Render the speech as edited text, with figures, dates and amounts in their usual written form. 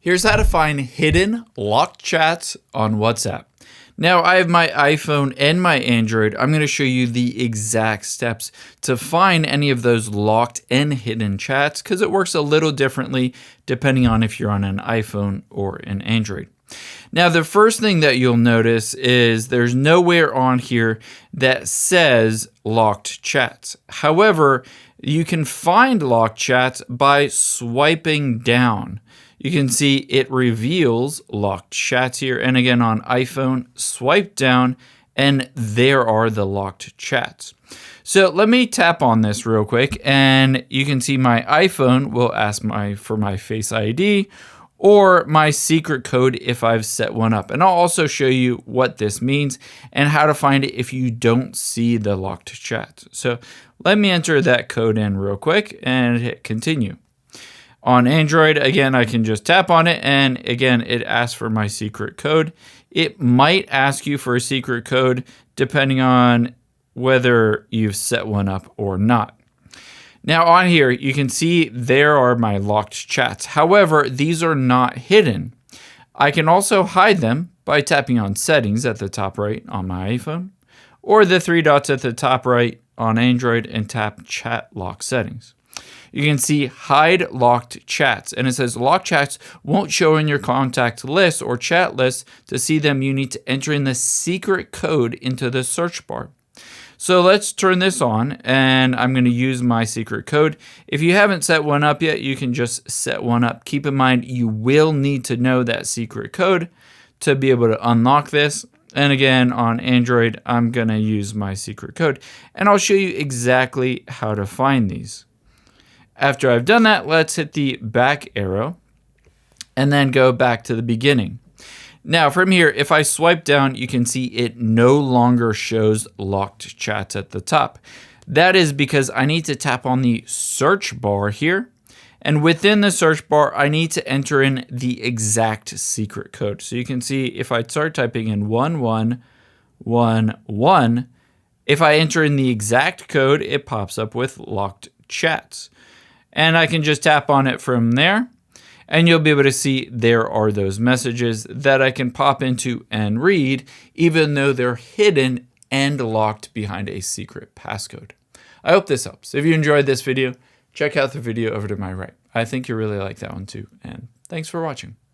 Here's how to find hidden locked chats on WhatsApp. Now I have my iPhone and my Android. I'm going to show you the exact steps to find any of those locked and hidden chats because it works a little differently depending on if you're on an iPhone or an Android. Now the first thing that you'll notice is there's nowhere on here that says locked chats. However, you can find locked chats by swiping down. You can see it reveals locked chats here. And again, on iPhone, swipe down and there are the locked chats. So let me tap on this real quick and you can see my iPhone will ask for my Face ID or my secret code if I've set one up. And I'll also show you what this means and how to find it if you don't see the locked chats. So let me enter that code in real quick and hit continue. On Android, again, I can just tap on it and again, it asks for my secret code. It might ask you for a secret code depending on whether you've set one up or not. Now on here, you can see there are my locked chats. However, these are not hidden. I can also hide them by tapping on settings at the top right on my iPhone or the three dots at the top right on Android and tap chat lock settings. You can see hide locked chats and it says locked chats won't show in your contact list or chat list. To see them, you need to enter in the secret code into the search bar. So let's turn this on and I'm going to use my secret code. If you haven't set one up yet, you can just set one up. Keep in mind, you will need to know that secret code to be able to unlock this. And again, on Android, I'm going to use my secret code and I'll show you exactly how to find these. After I've done that, let's hit the back arrow and then go back to the beginning. Now from here, if I swipe down, you can see it no longer shows locked chats at the top. That is because I need to tap on the search bar here. And within the search bar, I need to enter in the exact secret code. So you can see if I start typing in 1111, if I enter in the exact code, it pops up with locked chats. And I can just tap on it from there and you'll be able to see there are those messages that I can pop into and read, even though they're hidden and locked behind a secret passcode. I hope this helps. If you enjoyed this video, check out the video over to my right. I think you'll really like that one too. And thanks for watching.